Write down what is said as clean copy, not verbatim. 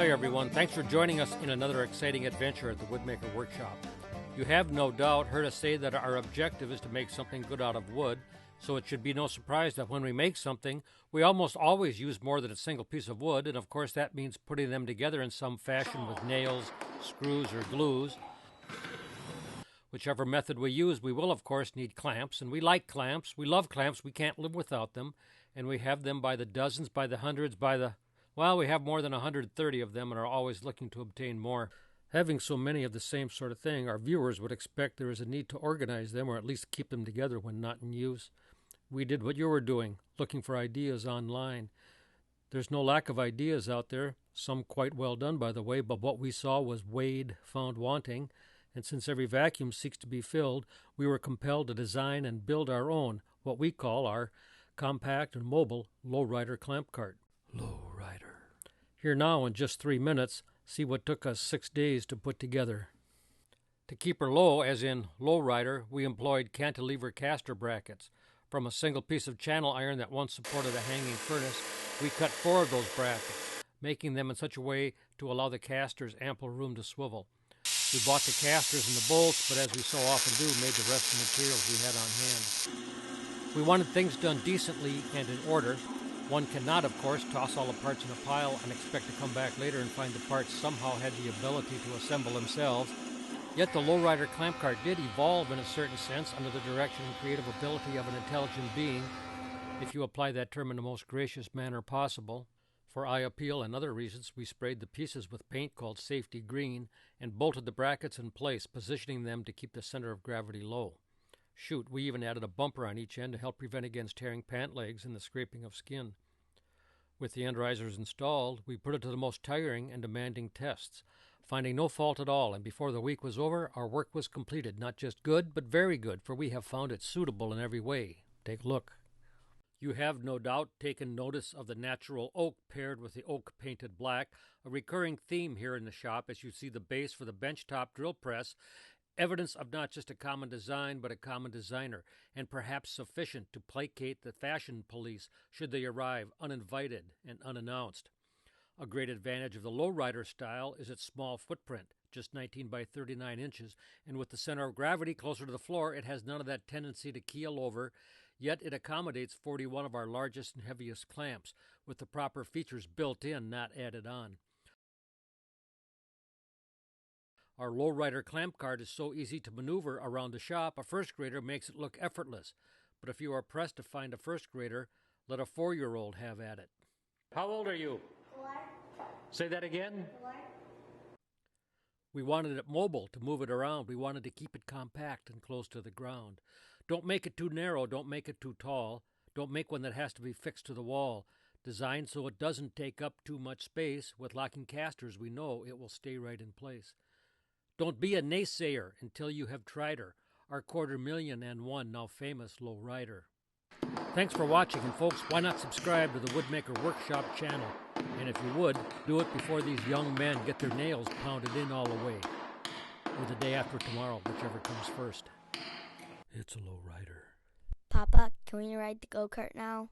Hi everyone, thanks for joining us in another exciting adventure at the Woodmaker Workshop. You have no doubt heard us say that our objective is to make something good out of wood, so it should be no surprise that when we make something, we almost always use more than a single piece of wood, and of course that means putting them together in some fashion with nails, screws, or glues. Whichever method we use, we will of course need clamps, and we like clamps, we love clamps, we can't live without them, and we have them by the dozens, by the hundreds, well, we have more than 130 of them and are always looking to obtain more. Having so many of the same sort of thing, our viewers would expect there is a need to organize them or at least keep them together when not in use. We did what you were doing, looking for ideas online. There's no lack of ideas out there, some quite well done by the way, but what we saw was weighed, found wanting, and since every vacuum seeks to be filled, we were compelled to design and build our own, what we call our compact and mobile lowrider clamp cart. Lowrider. Here now in just 3 minutes, see what took us 6 days to put together. To keep her low, as in lowrider, we employed cantilever caster brackets. From a single piece of channel iron that once supported a hanging furnace, we cut 4 of those brackets, making them in such a way to allow the casters ample room to swivel. We bought the casters and the bolts, but as we so often do, made the rest of the materials we had on hand. We wanted things done decently and in order. One cannot, of course, toss all the parts in a pile and expect to come back later and find the parts somehow had the ability to assemble themselves. Yet the lowrider clamp cart did evolve in a certain sense under the direction and creative ability of an intelligent being, if you apply that term in the most gracious manner possible. For eye appeal and other reasons, we sprayed the pieces with paint called safety green and bolted the brackets in place, positioning them to keep the center of gravity low. Shoot, we even added a bumper on each end to help prevent against tearing pant legs and the scraping of skin. With the end risers installed, we put it to the most tiring and demanding tests, finding no fault at all, and before the week was over, our work was completed. Not just good, but very good, for we have found it suitable in every way. Take a look. You have no doubt taken notice of the natural oak paired with the oak painted black, a recurring theme here in the shop as you see the base for the benchtop drill press, evidence of not just a common design, but a common designer, and perhaps sufficient to placate the fashion police should they arrive uninvited and unannounced. A great advantage of the lowrider style is its small footprint, just 19 by 39 inches, and with the center of gravity closer to the floor, it has none of that tendency to keel over, yet it accommodates 41 of our largest and heaviest clamps, with the proper features built in, not added on. Our lowrider clamp cart is so easy to maneuver around the shop, a first grader makes it look effortless. But if you are pressed to find a first grader, let a 4-year-old have at it. How old are you? 4. Say that again? 4. We wanted it mobile to move it around. We wanted to keep it compact and close to the ground. Don't make it too narrow. Don't make it too tall. Don't make one that has to be fixed to the wall. Designed so it doesn't take up too much space. With locking casters, we know it will stay right in place. Don't be a naysayer until you have tried her, our 250,001 now famous lowrider. Thanks for watching, and folks, why not subscribe to the Woodmaker Workshop channel? And if you would, do it before these young men get their nails pounded in all the way. Or the day after tomorrow, whichever comes first. It's a lowrider. Papa, can we ride the go-kart now?